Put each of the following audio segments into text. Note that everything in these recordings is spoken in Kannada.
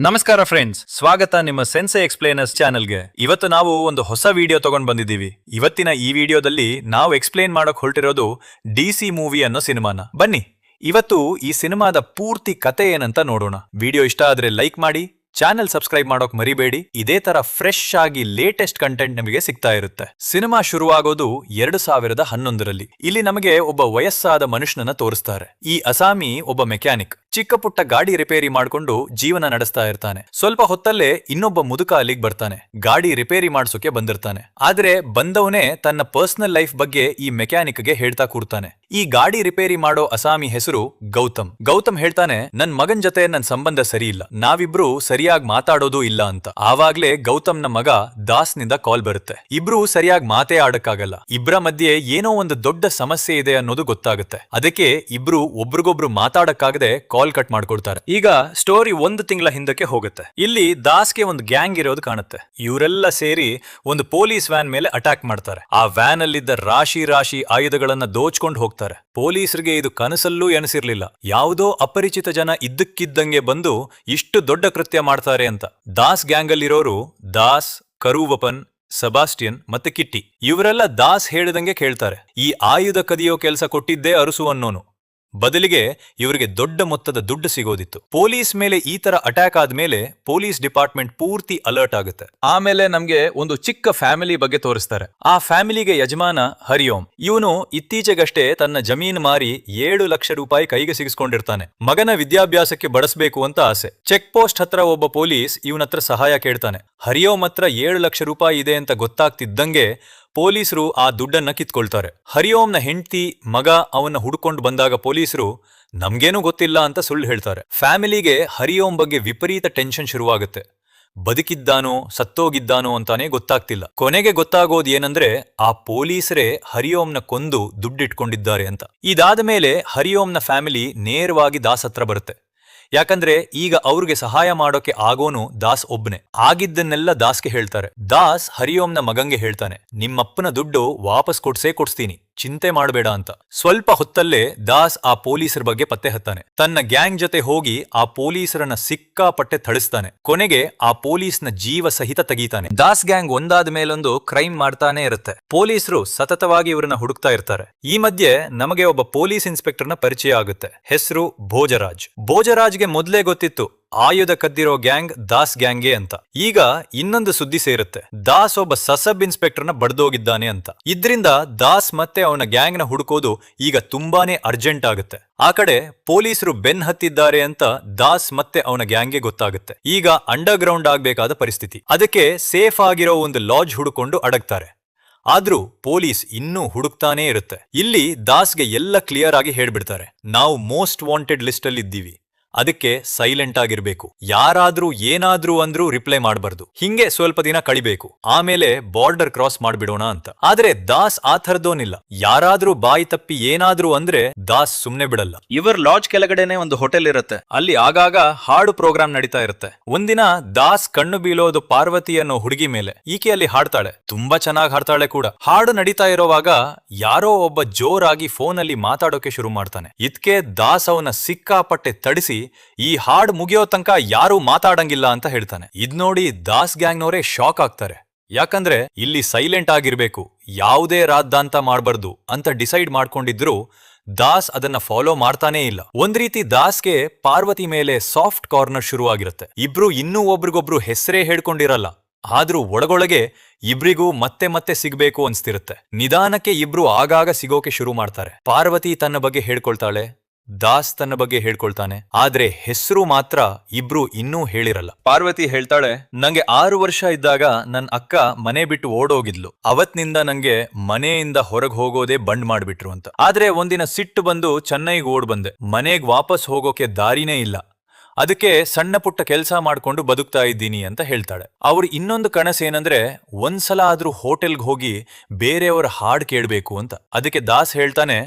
ನಮಸ್ಕಾರ ಫ್ರೆಂಡ್ಸ್, ಸ್ವಾಗತ ನಿಮ್ಮ ಸೆನ್ಸೆ ಎಕ್ಸ್ಪ್ಲೇನರ್ಸ್ ಚಾನೆಲ್ಗೆ. ಇವತ್ತು ನಾವು ಒಂದು ಹೊಸ ವಿಡಿಯೋ ತಗೊಂಡ್ ಬಂದಿದ್ದೀವಿ. ಇವತ್ತಿನ ಈ ವಿಡಿಯೋದಲ್ಲಿ ನಾವು ಎಕ್ಸ್ಪ್ಲೇನ್ ಮಾಡಕ್ ಹೊರಟಿರೋದು DC ಮೂವಿ ಅನ್ನೋ ಸಿನಿಮಾನ. ಬನ್ನಿ ಇವತ್ತು ಈ ಸಿನಿಮಾದ ಪೂರ್ತಿ ಕತೆ ಏನಂತ ನೋಡೋಣ. ವಿಡಿಯೋ ಇಷ್ಟ ಆದ್ರೆ ಲೈಕ್ ಮಾಡಿ, ಚಾನೆಲ್ ಸಬ್ಸ್ಕ್ರೈಬ್ ಮಾಡೋಕ್ ಮರಿಬೇಡಿ. ಇದೇ ತರ ಫ್ರೆಶ್ ಆಗಿ ಲೇಟೆಸ್ಟ್ ಕಂಟೆಂಟ್ ನಿಮಗೆ ಸಿಗ್ತಾ ಇರುತ್ತೆ. ಸಿನಿಮಾ ಶುರುವಾಗೋದು 2011ರಲ್ಲಿ. ಇಲ್ಲಿ ನಮಗೆ ಒಬ್ಬ ವಯಸ್ಸಾದ ಮನುಷ್ಯನನ್ನ ತೋರಿಸ್ತಾರೆ. ಈ ಅಸಾಮಿ ಒಬ್ಬ ಮೆಕ್ಯಾನಿಕ್. ಚಿಕ್ಕ ಪುಟ್ಟ ಗಾಡಿ ರಿಪೇರಿ ಮಾಡ್ಕೊಂಡು ಜೀವನ ನಡೆಸ್ತಾ ಇರ್ತಾನೆ. ಸ್ವಲ್ಪ ಹೊತ್ತಲ್ಲೇ ಇನ್ನೊಬ್ಬ ಮುದುಕ ಅಲ್ಲಿಗೆ ಬರ್ತಾನೆ. ಗಾಡಿ ರಿಪೇರಿ ಮಾಡ್ಸೋಕೆ ಬಂದಿರ್ತಾನೆ. ಆದ್ರೆ ಬಂದವನೇ ತನ್ನ ಪರ್ಸನಲ್ ಲೈಫ್ ಬಗ್ಗೆ ಈ ಮೆಕ್ಯಾನಿಕ್ಗೆ ಹೇಳ್ತಾ ಕೂರ್ತಾನೆ. ಈ ಗಾಡಿ ರಿಪೇರಿ ಮಾಡೋ ಅಸಾಮಿ ಹೆಸರು ಗೌತಮ್. ಗೌತಮ್ ಹೇಳ್ತಾನೆ, ನನ್ ಮಗನ್ ಜೊತೆ ನನ್ ಸಂಬಂಧ ಸರಿ ಇಲ್ಲ, ನಾವಿಬ್ರು ಸರಿಯಾಗಿ ಮಾತಾಡೋದು ಇಲ್ಲ ಅಂತ. ಆವಾಗ್ಲೇ ಗೌತಮ್ನ ಮಗ ದಾಸ್ ನಿಂದ ಕಾಲ್ ಬರುತ್ತೆ. ಇಬ್ರು ಸರಿಯಾಗಿ ಮಾತೇ ಆಡಕ್ಕಾಗಲ್ಲ. ಇಬ್ರ ಮಧ್ಯೆ ಏನೋ ಒಂದು ದೊಡ್ಡ ಸಮಸ್ಯೆ ಇದೆ ಅನ್ನೋದು ಗೊತ್ತಾಗುತ್ತೆ. ಅದಕ್ಕೆ ಇಬ್ರು ಒಬ್ರಿಗೊಬ್ರು ಮಾತಾಡಕ್ಕಾಗದೆ ಕಾಲ್ ಕಟ್ ಮಾಡ್ಕೊಳ್ತಾರೆ. ಈಗ ಸ್ಟೋರಿ 1 ತಿಂಗಳ ಹಿಂದಕ್ಕೆ ಹೋಗುತ್ತೆ. ಇಲ್ಲಿ ದಾಸ್ಗೆ ಒಂದು ಗ್ಯಾಂಗ್ ಇರೋದು ಕಾಣುತ್ತೆ. ಇವರೆಲ್ಲ ಸೇರಿ ಒಂದು ಪೊಲೀಸ್ ವ್ಯಾನ್ ಮೇಲೆ ಅಟ್ಯಾಕ್ ಮಾಡ್ತಾರೆ. ಆ ವ್ಯಾನ್ ಅಲ್ಲಿದ್ದ ರಾಶಿ ರಾಶಿ ಆಯುಧಗಳನ್ನ ದೋಚ್ಕೊಂಡು ಹೋಗ್ತಾರೆ. ಪೊಲೀಸರಿಗೆ ಇದು ಕನಸಲ್ಲೂ ಎನಿಸಿರ್ಲಿಲ್ಲ. ಯಾವುದೋ ಅಪರಿಚಿತ ಜನ ಇದ್ದಕ್ಕಿದ್ದಂಗೆ ಬಂದು ಇಷ್ಟು ದೊಡ್ಡ ಕೃತ್ಯ ಮಾಡ್ತಾರೆ ಅಂತ. ದಾಸ್ ಗ್ಯಾಂಗ್ ಅಲ್ಲಿರೋರು ದಾಸ್, ಕರೂವಪನ್, ಸಬಾಸ್ಟಿಯನ್ ಮತ್ತೆ ಕಿಟ್ಟಿ. ಇವರೆಲ್ಲ ದಾಸ್ ಹೇಳಿದಂಗೆ ಕೇಳ್ತಾರೆ. ಈ ಆಯುಧ ಕದಿಯೋ ಕೆಲಸ ಕೊಟ್ಟಿದ್ದೇ ಅರಸು ಅನ್ನೋನು. ಬದಲಿಗೆ ಇವರಿಗೆ ದೊಡ್ಡ ಮೊತ್ತದ ದುಡ್ಡು ಸಿಗೋದಿತ್ತು. ಪೊಲೀಸ್ ಮೇಲೆ ಈ ತರ ಅಟ್ಯಾಕ್ ಆದ್ಮೇಲೆ ಪೊಲೀಸ್ ಡಿಪಾರ್ಟ್ಮೆಂಟ್ ಪೂರ್ತಿ ಅಲರ್ಟ್ ಆಗುತ್ತೆ. ಆಮೇಲೆ ನಮ್ಗೆ ಒಂದು ಚಿಕ್ಕ ಫ್ಯಾಮಿಲಿ ಬಗ್ಗೆ ತೋರಿಸ್ತಾರೆ. ಆ ಫ್ಯಾಮಿಲಿಗೆ ಯಜಮಾನ ಹರಿಯೋಮ್. ಇವನು ಇತ್ತೀಚೆಗಷ್ಟೇ ತನ್ನ ಜಮೀನು ಮಾರಿ 7 ಲಕ್ಷ ರೂಪಾಯಿ ಕೈಗೆ ಸಿಗಿಸ್ಕೊಂಡಿರ್ತಾನೆ. ಮಗನ ವಿದ್ಯಾಭ್ಯಾಸಕ್ಕೆ ಬಳಸಬೇಕು ಅಂತ ಆಸೆ. ಚೆಕ್ ಪೋಸ್ಟ್ ಹತ್ರ ಒಬ್ಬ ಪೊಲೀಸ್ ಇವನತ್ರ ಸಹಾಯ ಕೇಳ್ತಾನೆ. ಹರಿಯೋಮ್ ಹತ್ರ 7 ಲಕ್ಷ ರೂಪಾಯಿ ಇದೆ ಅಂತ ಗೊತ್ತಾಗ್ತಿದ್ದಂಗೆ ಪೊಲೀಸರು ಆ ದುಡ್ಡನ್ನ ಕಿತ್ಕೊಳ್ತಾರೆ. ಹರಿಯೋಮ್ನ ಹೆಂಡತಿ, ಮಗ ಅವನ್ನ ಹುಡ್ಕೊಂಡು ಬಂದಾಗ ಪೊಲೀಸರು ನಮ್ಗೇನು ಗೊತ್ತಿಲ್ಲ ಅಂತ ಸುಳ್ಳು ಹೇಳ್ತಾರೆ. ಫ್ಯಾಮಿಲಿಗೆ ಹರಿಯೋಮ್ ಬಗ್ಗೆ ವಿಪರೀತ ಟೆನ್ಷನ್ ಶುರುವಾಗುತ್ತೆ. ಬದುಕಿದ್ದಾನೋ ಸತ್ತೋಗಿದ್ದಾನೋ ಅಂತಾನೆ ಗೊತ್ತಾಗ್ತಿಲ್ಲ. ಕೊನೆಗೆ ಗೊತ್ತಾಗೋದು ಏನಂದ್ರೆ ಆ ಪೊಲೀಸರೇ ಹರಿಯೋಮ್ನ ಕೊಂದು ದುಡ್ಡಿಟ್ಕೊಂಡಿದ್ದಾರೆ ಅಂತ. ಇದಾದ ಮೇಲೆ ಹರಿಯೋಮ್ನ ಫ್ಯಾಮಿಲಿ ನೇರವಾಗಿ ದಾಸ್ ಹತ್ರ ಬರುತ್ತೆ. ಯಾಕಂದ್ರೆ ಈಗ ಅವ್ರಿಗೆ ಸಹಾಯ ಮಾಡೋಕೆ ಆಗೋನು ದಾಸ್ ಒಬ್ನೇ. ಆಗಿದ್ದನ್ನೆಲ್ಲ ದಾಸ್ಗೆ ಹೇಳ್ತಾರೆ. ದಾಸ್ ಹರಿಯೋಮ್ನ ಮಗಂಗೆ ಹೇಳ್ತಾನೆ, ನಿಮ್ಮಪ್ಪನ ದುಡ್ಡು ವಾಪಸ್ ಕೊಡ್ಸ್ತೀನಿ, ಚಿಂತೆ ಮಾಡಬೇಡ ಅಂತ. ಸ್ವಲ್ಪ ಹೊತ್ತಲ್ಲೇ ದಾಸ್ ಆ ಪೊಲೀಸರ ಬಗ್ಗೆ ಪತ್ತೆ ಹತ್ತಾನೆ. ತನ್ನ ಗ್ಯಾಂಗ್ ಜೊತೆ ಹೋಗಿ ಆ ಪೊಲೀಸರನ್ನ ಸಿಕ್ಕಾಪಟ್ಟೆ ಥಳಿಸ್ತಾನೆ. ಕೊನೆಗೆ ಆ ಪೊಲೀಸ್ನ ಜೀವ ಸಹಿತ ತೆಗೀತಾನೆ. ದಾಸ್ ಗ್ಯಾಂಗ್ ಒಂದಾದ ಮೇಲೊಂದು ಕ್ರೈಮ್ ಮಾಡ್ತಾನೆ ಇರುತ್ತೆ. ಪೊಲೀಸರು ಸತತವಾಗಿ ಇವ್ರನ್ನ ಹುಡುಕ್ತಾ ಇರ್ತಾರೆ. ಈ ಮಧ್ಯೆ ನಮಗೆ ಒಬ್ಬ ಪೊಲೀಸ್ ಇನ್ಸ್ಪೆಕ್ಟರ್ನ ಪರಿಚಯ ಆಗುತ್ತೆ. ಹೆಸರು ಭೋಜರಾಜ್. ಭೋಜರಾಜ್ಗೆ ಮೊದಲೇ ಗೊತ್ತಿತ್ತು ಆಯುಧ ಕದ್ದಿರೋ ಗ್ಯಾಂಗ್ ದಾಸ್ ಗ್ಯಾಂಗ್ಗೆ ಅಂತ. ಈಗ ಇನ್ನೊಂದು ಸುದ್ದಿ ಸೇರುತ್ತೆ. ದಾಸ್ ಒಬ್ಬ ಸಬ್ ಇನ್ಸ್ಪೆಕ್ಟರ್ನ ಬಡ್ದೋಗಿದ್ದಾನೆ ಅಂತ. ಇದ್ರಿಂದ ದಾಸ್ ಮತ್ತೆ ಅವನ ಗ್ಯಾಂಗ್ನ ಹುಡುಕೋದು ಈಗ ತುಂಬಾನೇ ಅರ್ಜೆಂಟ್ ಆಗುತ್ತೆ. ಆ ಕಡೆ ಪೊಲೀಸರು ಬೆನ್ ಹತ್ತಿದ್ದಾರೆ ಅಂತ ದಾಸ್ ಮತ್ತೆ ಅವನ ಗ್ಯಾಂಗ್ಗೆ ಗೊತ್ತಾಗುತ್ತೆ. ಈಗ ಅಂಡರ್ ಗ್ರೌಂಡ್ ಆಗ್ಬೇಕಾದ ಪರಿಸ್ಥಿತಿ. ಅದಕ್ಕೆ ಸೇಫ್ ಆಗಿರೋ ಒಂದು ಲಾಡ್ಜ್ ಹುಡುಕೊಂಡು ಅಡಗ್ತಾರೆ. ಆದ್ರೂ ಪೊಲೀಸ್ ಇನ್ನೂ ಹುಡುಕ್ತಾನೇ ಇರುತ್ತೆ. ಇಲ್ಲಿ ದಾಸ್ಗೆ ಎಲ್ಲ ಕ್ಲಿಯರ್ ಆಗಿ ಹೇಳ್ಬಿಡ್ತಾರೆ, ನಾವು ಮೋಸ್ಟ್ ವಾಂಟೆಡ್ ಲಿಸ್ಟ್ ಅಲ್ಲಿ ಇದ್ದೀವಿ, ಅದಕ್ಕೆ ಸೈಲೆಂಟ್ ಆಗಿರ್ಬೇಕು, ಯಾರಾದ್ರೂ ಏನಾದ್ರೂ ಅಂದ್ರೂ ರಿಪ್ಲೈ ಮಾಡಬಾರ್ದು, ಹಿಂಗೆ ಸ್ವಲ್ಪ ದಿನ ಕಳಿಬೇಕು, ಆಮೇಲೆ ಬಾರ್ಡರ್ ಕ್ರಾಸ್ ಮಾಡ್ಬಿಡೋಣ ಅಂತ. ಆದ್ರೆ ದಾಸ್ ಆ ಥರದೋನಿಲ್ಲ. ಯಾರಾದ್ರೂ ಬಾಯಿ ತಪ್ಪಿ ಏನಾದ್ರೂ ಅಂದ್ರೆ ದಾಸ್ ಸುಮ್ನೆ ಬಿಡಲ್ಲ. ಇವರ್ ಲಾಡ್ಜ್ ಕೆಳಗಡೆನೆ ಒಂದು ಹೋಟೆಲ್ ಇರುತ್ತೆ. ಅಲ್ಲಿ ಆಗಾಗ ಹಾಡು ಪ್ರೋಗ್ರಾಮ್ ನಡೀತಾ ಇರುತ್ತೆ. ಒಂದಿನ ದಾಸ್ ಕಣ್ಣು ಬೀಳೋದು ಪಾರ್ವತಿ ಅನ್ನೋ ಹುಡುಗಿ ಮೇಲೆ. ಈಕೆ ಅಲ್ಲಿ ಹಾಡ್ತಾಳೆ, ತುಂಬಾ ಚೆನ್ನಾಗಿ ಹಾಡ್ತಾಳೆ ಕೂಡ. ಹಾಡು ನಡೀತಾ ಇರೋವಾಗ ಯಾರೋ ಒಬ್ಬ ಜೋರಾಗಿ ಫೋನ್ ಅಲ್ಲಿ ಮಾತಾಡೋಕೆ ಶುರು ಮಾಡ್ತಾನೆ. ಇದ್ಕೆ ದಾಸ್ ಅವನ ಸಿಕ್ಕಾಪಟ್ಟೆ ತಡಿಸಿ ಈ ಹಾಡ್ ಮುಗಿಯೋ ತನಕ ಯಾರೂ ಮಾತಾಡಂಗಿಲ್ಲ ಅಂತ ಹೇಳ್ತಾನೆ. ಇದ್ ನೋಡಿ ದಾಸ್ ಗ್ಯಾಂಗ್ನವರೇ ಶಾಕ್ ಆಗ್ತಾರೆ. ಯಾಕಂದ್ರೆ ಇಲ್ಲಿ ಸೈಲೆಂಟ್ ಆಗಿರ್ಬೇಕು, ಯಾವುದೇ ರಾದ್ದಾಂತ ಮಾಡ್ಬಾರ್ದು ಅಂತ ಡಿಸೈಡ್ ಮಾಡ್ಕೊಂಡಿದ್ರು ದಾಸ್ ಅದನ್ನ ಫಾಲೋ ಮಾಡ್ತಾನೇ ಇಲ್ಲ. ಒಂದ್ ರೀತಿ ದಾಸ್ಗೆ ಪಾರ್ವತಿ ಮೇಲೆ ಸಾಫ್ಟ್ ಕಾರ್ನರ್ ಶುರುವಾಗಿರುತ್ತೆ. ಇಬ್ರು ಇನ್ನೂ ಒಬ್ರಿಗೊಬ್ರು ಹೆಸರೇ ಹೇಳ್ಕೊಂಡಿರಲ್ಲ. ಆದ್ರೂ ಒಳಗೊಳಗೆ ಇಬ್ರಿಗೂ ಮತ್ತೆ ಮತ್ತೆ ಸಿಗ್ಬೇಕು ಅನ್ಸ್ತಿರುತ್ತೆ. ನಿಧಾನಕ್ಕೆ ಇಬ್ರು ಆಗಾಗ ಸಿಗೋಕೆ ಶುರು ಮಾಡ್ತಾರೆ. ಪಾರ್ವತಿ ತನ್ನ ಬಗ್ಗೆ ಹೇಳ್ಕೊಳ್ತಾಳೆ, ದಾಸ್ ತನ್ನ ಬಗ್ಗೆ ಹೇಳ್ಕೊಳ್ತಾನೆ. ಆದ್ರೆ ಹೆಸರು ಮಾತ್ರ ಇಬ್ರು ಇನ್ನೂ ಹೇಳಿರಲ್ಲ. ಪಾರ್ವತಿ ಹೇಳ್ತಾಳೆ, ನಂಗೆ 6 ವರ್ಷ ಇದ್ದಾಗ ನನ್ ಅಕ್ಕ ಮನೆ ಬಿಟ್ಟು ಓಡೋಗಿದ್ಲು. ಅವತ್ನಿಂದ ನಂಗೆ ಮನೆಯಿಂದ ಹೊರಗೆ ಹೋಗೋದೇ ಬಂದ್ ಮಾಡ್ಬಿಟ್ರು ಅಂತ. ಆದ್ರೆ ಒಂದಿನ ಸಿಟ್ಟು ಬಂದು ಚೆನ್ನೈಗೆ ಓಡ್ ಬಂದೆ. ಮನೆಗ್ ವಾಪಸ್ ಹೋಗೋಕೆ ದಾರಿನೇ ಇಲ್ಲ. ಅದಕ್ಕೆ ಸಣ್ಣ ಪುಟ್ಟ ಕೆಲಸ ಮಾಡ್ಕೊಂಡು ಬದುಕ್ತಾ ಇದ್ದೀನಿ ಅಂತ ಹೇಳ್ತಾಳೆ. ಅವ್ರ ಇನ್ನೊಂದು ಕನಸೇನಂದ್ರೆ ಒಂದ್ಸಲ ಆದ್ರೂ ಹೋಟೆಲ್ಗೆ ಹೋಗಿ ಬೇರೆಯವರ ಹಾಡ್ ಕೇಳ್ಬೇಕು ಅಂತ. ಅದಕ್ಕೆ ದಾಸ್ ಹೇಳ್ತಾನೆ,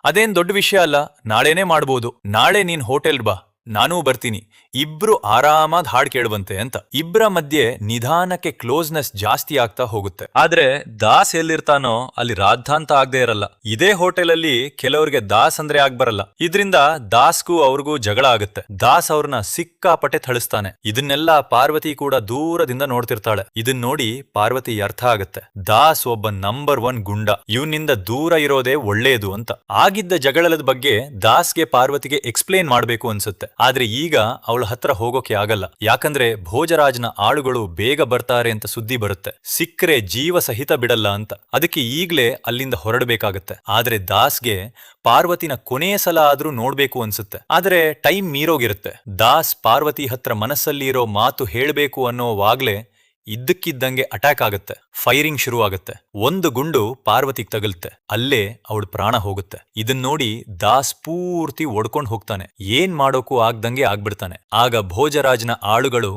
ಅದೇನ್ ದೊಡ್ಡ ವಿಷಯ ಅಲ್ಲ, ನಾಳೆನೇ ಮಾಡ್ಬೋದು. ನಾಳೆ ನೀನ್ ಹೋಟೆಲ್ ಬಾ, ನಾನೂ ಬರ್ತೀನಿ, ಇಬ್ರು ಆರಾಮಾದ್ ಹಾಡ್ ಕೇಳುವಂತೆ ಅಂತ. ಇಬ್ರ ಮಧ್ಯೆ ನಿಧಾನಕ್ಕೆ ಕ್ಲೋಸ್ನೆಸ್ ಜಾಸ್ತಿ ಆಗ್ತಾ ಹೋಗುತ್ತೆ. ಆದ್ರೆ ದಾಸ್ ಎಲ್ಲಿರ್ತಾನೋ ಅಲ್ಲಿ ರಾಧಾಂತ ಆಗದೆ ಇರಲ್ಲ. ಇದೇ ಹೋಟೆಲ್ ಅಲ್ಲಿ ಕೆಲವ್ರಿಗೆ ದಾಸ್ ಅಂದ್ರೆ ಆಗ್ಬರಲ್ಲ. ಇದ್ರಿಂದ ದಾಸ್ಗೂ ಅವ್ರಿಗೂ ಜಗಳ ಆಗುತ್ತೆ. ದಾಸ್ ಅವ್ರನ್ನ ಸಿಕ್ಕಾಪಟ್ಟೆ ಥಳಿಸ್ತಾನೆ. ಇದನ್ನೆಲ್ಲ ಪಾರ್ವತಿ ಕೂಡ ದೂರದಿಂದ ನೋಡ್ತಿರ್ತಾಳೆ. ಇದನ್ ನೋಡಿ ಪಾರ್ವತಿ ಅರ್ಥ ಆಗುತ್ತೆ, ದಾಸ್ ಒಬ್ಬ ನಂಬರ್ 1 ಗುಂಡ, ಇವನಿಂದ ದೂರ ಇರೋದೇ ಒಳ್ಳೇದು ಅಂತ. ಆಗಿದ್ದ ಜಗಳದ ಬಗ್ಗೆ ದಾಸ್ಗೆ ಪಾರ್ವತಿಗೆ ಎಕ್ಸ್ಪ್ಲೇನ್ ಮಾಡ್ಬೇಕು ಅನ್ಸುತ್ತೆ. ಆದ್ರೆ ಈಗ ಅವಳ ಹತ್ರ ಹೋಗೋಕೆ ಆಗಲ್ಲ. ಯಾಕಂದ್ರೆ ಭೋಜರಾಜ್ನ ಆಳುಗಳು ಬೇಗ ಬರ್ತಾರೆ ಅಂತ ಸುದ್ದಿ ಬರುತ್ತೆ. ಸಿಕ್ಕರೆ ಜೀವ ಸಹಿತ ಬಿಡಲ್ಲ ಅಂತ. ಅದಕ್ಕೆ ಈಗ್ಲೇ ಅಲ್ಲಿಂದ ಹೊರಡಬೇಕಾಗತ್ತೆ. ಆದ್ರೆ ದಾಸ್ಗೆ ಪಾರ್ವತಿನ ಕೊನೆಯ ಸಲ ಆದ್ರೂ ನೋಡ್ಬೇಕು ಅನ್ಸುತ್ತೆ. ಆದ್ರೆ ಟೈಮ್ ಮೀರೋಗಿರುತ್ತೆ. ದಾಸ್ ಪಾರ್ವತಿ ಹತ್ರ ಮನಸ್ಸಲ್ಲಿ ಇರೋ ಮಾತು ಹೇಳ್ಬೇಕು ಅನ್ನೋವಾಗ್ಲೇ ಇದ್ದಕ್ಕಿದ್ದಂಗೆ ಅಟ್ಯಾಕ್ ಆಗುತ್ತೆ. ಫೈರಿಂಗ್ ಶುರು ಆಗುತ್ತೆ. ಒಂದು ಗುಂಡು ಪಾರ್ವತಿಗೆ ತಗಲ್ತೆ. ಅಲ್ಲೇ ಅವಳ ಪ್ರಾಣ ಹೋಗುತ್ತೆ. ಇದನ್ ನೋಡಿ ದಾಸ್ ಪೂರ್ತಿ ಒಡ್ಕೊಂಡ್ ಹೋಗ್ತಾನೆ. ಏನ್ ಮಾಡೋಕು ಆಗ್ದಂಗೆ ಆಗ್ಬಿಡ್ತಾನೆ. ಆಗ ಭೋಜರಾಜ್ನ ಆಳುಗಳು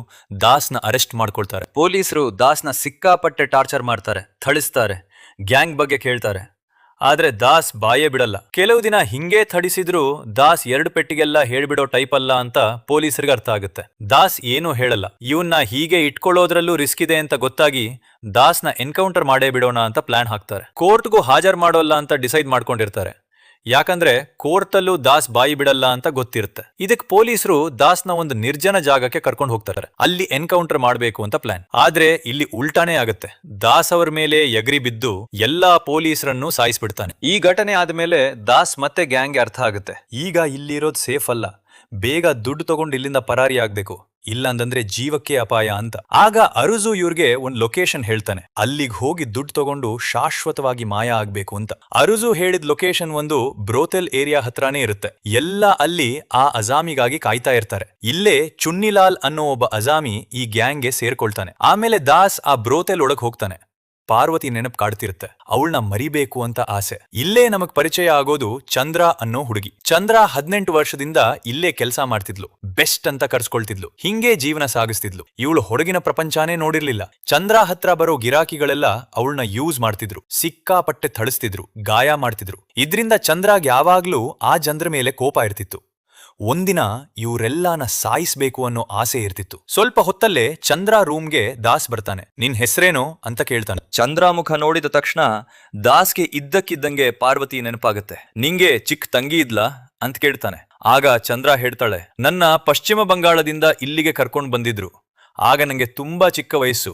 ದಾಸ್ನ ಅರೆಸ್ಟ್ ಮಾಡ್ಕೊಳ್ತಾರೆ. ಪೊಲೀಸರು ದಾಸ್ನ ಸಿಕ್ಕಾಪಟ್ಟೆ ಟಾರ್ಚರ್ ಮಾಡ್ತಾರೆ, ಥಳಿಸ್ತಾರೆ, ಗ್ಯಾಂಗ್ ಬಗ್ಗೆ ಕೇಳ್ತಾರೆ. ಆದ್ರೆ ದಾಸ್ ಬಾಯೇ ಬಿಡಲ್ಲ. ಕೆಲವು ದಿನ ಹಿಂಗೇ ಥಡಿಸಿದ್ರು ದಾಸ್ 2 ಪೆಟ್ಟಿಗೆಲ್ಲ ಹೇಳ್ಬಿಡೋ ಟೈಪ್ ಅಲ್ಲ ಅಂತ ಪೊಲೀಸರಿಗೆ ಅರ್ಥ ಆಗುತ್ತೆ. ದಾಸ್ ಏನೂ ಹೇಳಲ್ಲ. ಇವನ್ನ ಹೀಗೆ ಇಟ್ಕೊಳ್ಳೋದ್ರಲ್ಲೂ ರಿಸ್ಕ್ ಇದೆ ಅಂತ ಗೊತ್ತಾಗಿ ದಾಸ್ನ ಎನ್ಕೌಂಟರ್ ಮಾಡೇ ಬಿಡೋಣ ಅಂತ ಪ್ಲಾನ್ ಹಾಕ್ತಾರೆ. ಕೋರ್ಟ್ಗೂ ಹಾಜರ್ ಮಾಡೋಲ್ಲ ಅಂತ ಡಿಸೈಡ್ ಮಾಡ್ಕೊಂಡಿರ್ತಾರೆ. ಯಾಕಂದ್ರೆ ಕೋರ್ಟಲ್ಲೂ ದಾಸ್ ಬಾಯಿ ಬಿಡಲ್ಲ ಅಂತ ಗೊತ್ತಿರುತ್ತೆ. ಇದಕ್ ಪೊಲೀಸರು ದಾಸ್ನ ಒಂದು ನಿರ್ಜನ ಜಾಗಕ್ಕೆ ಕರ್ಕೊಂಡು ಹೋಗ್ತಾರೆ. ಅಲ್ಲಿ ಎನ್ಕೌಂಟರ್ ಮಾಡ್ಬೇಕು ಅಂತ ಪ್ಲಾನ್. ಆದ್ರೆ ಇಲ್ಲಿ ಉಲ್ಟಾನೇ ಆಗುತ್ತೆ. ದಾಸ್ ಅವರ ಮೇಲೆ ಎಗರಿ ಬಿದ್ದು ಎಲ್ಲಾ ಪೊಲೀಸರನ್ನು ಸಾಯಿಸ್ಬಿಡ್ತಾನೆ. ಈ ಘಟನೆ ಆದ್ಮೇಲೆ ದಾಸ್ ಮತ್ತೆ ಗ್ಯಾಂಗ್ಗೆ ಅರ್ಥ ಆಗುತ್ತೆ, ಈಗ ಇಲ್ಲಿರೋದು ಸೇಫ್ ಅಲ್ಲ, ಬೇಗ ದುಡ್ಡು ತಗೊಂಡು ಇಲ್ಲಿಂದ ಪರಾರಿ ಆಗ್ಬೇಕು, ಇಲ್ಲಂದ್ರೆ ಜೀವಕ್ಕೆ ಅಪಾಯ ಅಂತ. ಆಗ ಅರುಜು ಇವ್ರಿಗೆ ಒಂದ್ ಲೊಕೇಶನ್ ಹೇಳ್ತಾನೆ. ಅಲ್ಲಿಗೆ ಹೋಗಿ ದುಡ್ಡು ತಗೊಂಡು ಶಾಶ್ವತವಾಗಿ ಮಾಯ ಆಗ್ಬೇಕು ಅಂತ. ಅರುಜು ಹೇಳಿದ ಲೊಕೇಶನ್ ಒಂದು ಬ್ರೋತೆಲ್ ಏರಿಯಾ ಹತ್ರನೇ ಇರುತ್ತೆ. ಎಲ್ಲ ಅಲ್ಲಿ ಆ ಅಜಾಮಿಗಾಗಿ ಕಾಯ್ತಾ ಇರ್ತಾರೆ. ಇಲ್ಲೇ ಚುನ್ನಿಲಾಲ್ ಅನ್ನೋ ಒಬ್ಬ ಅಜಾಮಿ ಈ ಗ್ಯಾಂಗ್ಗೆ ಸೇರ್ಕೊಳ್ತಾನೆ. ಆಮೇಲೆ ದಾಸ್ ಆ ಬ್ರೋತೆಲ್ ಒಳಗ್ ಹೋಗ್ತಾನೆ. ಪಾರ್ವತಿ ನೆನಪು ಕಾಡ್ತಿರುತ್ತೆ. ಅವಳನ್ನ ಮರಿಬೇಕು ಅಂತ ಆಸೆ. ಇಲ್ಲೇ ನಮಗ್ ಪರಿಚಯ ಆಗೋದು ಚಂದ್ರ ಅನ್ನೋ ಹುಡುಗಿ. ಚಂದ್ರ 18 ವರ್ಷದಿಂದ ಇಲ್ಲೇ ಕೆಲಸ ಮಾಡ್ತಿದ್ಲು. ಬೆಸ್ಟ್ ಅಂತ ಕರ್ಸ್ಕೊಳ್ತಿದ್ಲು. ಹಿಂಗೆ ಜೀವನ ಸಾಗಿಸ್ತಿದ್ಲು. ಇವಳು ಹೊರಗಿನ ಪ್ರಪಂಚನೇ ನೋಡಿರ್ಲಿಲ್ಲ. ಚಂದ್ರ ಹತ್ರ ಬರೋ ಗಿರಾಕಿಗಳೆಲ್ಲ ಅವಳನ್ನ ಯೂಸ್ ಮಾಡ್ತಿದ್ರು. ಸಿಕ್ಕಾಪಟ್ಟೆ ಥಳಿಸ್ತಿದ್ರು, ಗಾಯ ಮಾಡ್ತಿದ್ರು. ಇದ್ರಿಂದ ಚಂದ್ರಾಗ್ ಯಾವಾಗ್ಲೂ ಆ ಜನರ ಮೇಲೆ ಕೋಪ ಇರ್ತಿತ್ತು. ಒಂದಿನ ಇವರೆಲ್ಲಾನ ಸಾಯಿಸ್ಬೇಕು ಅನ್ನೋ ಆಸೆ ಇರ್ತಿತ್ತು. ಸ್ವಲ್ಪ ಹೊತ್ತಲ್ಲೇ ಚಂದ್ರ ರೂಮ್ಗೆ ದಾಸ್ ಬರ್ತಾನೆ. ನಿನ್ ಹೆಸರೇನೋ ಅಂತ ಕೇಳ್ತಾನೆ. ಚಂದ್ರ ಮುಖ ನೋಡಿದ ತಕ್ಷಣ ದಾಸ್ಗೆ ಇದ್ದಕ್ಕಿದ್ದಂಗೆ ಪಾರ್ವತಿ ನೆನಪಾಗತ್ತೆ. ನಿಂಗೆ ಚಿಕ್ಕ ತಂಗಿ ಇದ್ಲಾ ಅಂತ ಕೇಳ್ತಾನೆ. ಆಗ ಚಂದ್ರ ಹೇಳ್ತಾಳೆ, ನನ್ನ ಪಶ್ಚಿಮ ಬಂಗಾಳದಿಂದ ಇಲ್ಲಿಗೆ ಕರ್ಕೊಂಡ್ ಬಂದಿದ್ರು. ಆಗ ನಂಗೆ ತುಂಬಾ ಚಿಕ್ಕ ವಯಸ್ಸು.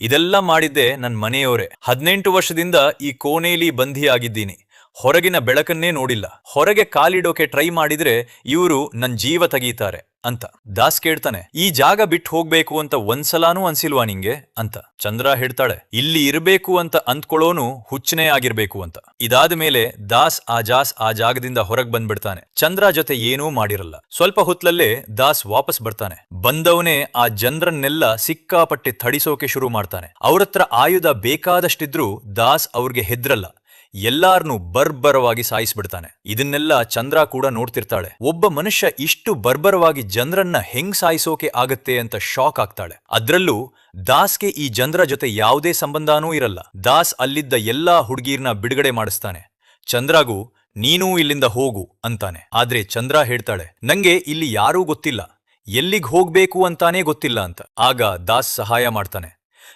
ಇದೆಲ್ಲ ಮಾಡಿದ್ದೆ ನನ್ ಮನೆಯವರೇ. 18 ವರ್ಷದಿಂದ ಈ ಕೋಣೆಯಲ್ಲಿ ಬಂಧಿಯಾಗಿದ್ದೀನಿ. ಹೊರಗಿನ ಬೆಳಕನ್ನೇ ನೋಡಿಲ್ಲ. ಹೊರಗೆ ಕಾಲಿಡೋಕೆ ಟ್ರೈ ಮಾಡಿದ್ರೆ ಇವರು ನನ್ ಜೀವ ತೆಗೀತಾರೆ ಅಂತ. ದಾಸ್ ಕೇಳ್ತಾನೆ, ಈ ಜಾಗ ಬಿಟ್ಟು ಹೋಗ್ಬೇಕು ಅಂತ ಒಂದ್ಸಲಾನೂ ಅನ್ಸಿಲ್ವಾ ನಿಂಗೆ ಅಂತ. ಚಂದ್ರ ಹೇಳ್ತಾಳೆ, ಇಲ್ಲಿ ಇರ್ಬೇಕು ಅಂತ ಅಂದ್ಕೊಳ್ಳೋನು ಹುಚ್ಚನೇ ಆಗಿರ್ಬೇಕು ಅಂತ. ಇದಾದ ಮೇಲೆ ದಾಸ್ ಆ ಜಾಗದಿಂದ ಹೊರಗ್ ಬಂದ್ಬಿಡ್ತಾನೆ. ಚಂದ್ರ ಜೊತೆ ಏನೂ ಮಾಡಿರಲ್ಲ. ಸ್ವಲ್ಪ ಹೊತ್ತಲ್ಲೇ ದಾಸ್ ವಾಪಸ್ ಬರ್ತಾನೆ. ಬಂದವನೇ ಆ ಜನರನ್ನೆಲ್ಲ ಸಿಕ್ಕಾಪಟ್ಟೆ ಥಡಿಸೋಕೆ ಶುರು ಮಾಡ್ತಾನೆ. ಅವ್ರತ್ರ ಆಯುಧ ಬೇಕಾದಷ್ಟಿದ್ರೂ ದಾಸ್ ಅವ್ರಿಗೆ ಹೆದ್ರಲ್ಲ. ಎಲ್ಲಾರ್ನೂ ಬರ್ಬರವಾಗಿ ಸಾಯಿಸ್ಬಿಡ್ತಾನೆ. ಇದನ್ನೆಲ್ಲ ಚಂದ್ರ ಕೂಡ ನೋಡ್ತಿರ್ತಾಳೆ. ಒಬ್ಬ ಮನುಷ್ಯ ಇಷ್ಟು ಬರ್ಬರವಾಗಿ ಜನರನ್ನ ಹೆಂಗ್ ಸಾಯಿಸೋಕೆ ಆಗತ್ತೆ ಅಂತ ಶಾಕ್ ಆಗ್ತಾಳೆ. ಅದ್ರಲ್ಲೂ ದಾಸ್ಗೆ ಈ ಜನರ ಜೊತೆ ಯಾವುದೇ ಸಂಬಂಧನೂ ಇರಲ್ಲ. ದಾಸ್ ಅಲ್ಲಿದ್ದ ಎಲ್ಲಾ ಹುಡುಗೀರ್ನ ಬಿಡುಗಡೆ ಮಾಡಿಸ್ತಾನೆ. ಚಂದ್ರಾಗೂ ನೀನೂ ಇಲ್ಲಿಂದ ಹೋಗು ಅಂತಾನೆ. ಆದ್ರೆ ಚಂದ್ರ ಹೇಳ್ತಾಳೆ, ನಂಗೆ ಇಲ್ಲಿ ಯಾರೂ ಗೊತ್ತಿಲ್ಲ, ಎಲ್ಲಿಗ್ ಹೋಗ್ಬೇಕು ಅಂತಾನೇ ಗೊತ್ತಿಲ್ಲ ಅಂತ. ಆಗ ದಾಸ್ ಸಹಾಯ ಮಾಡ್ತಾನೆ.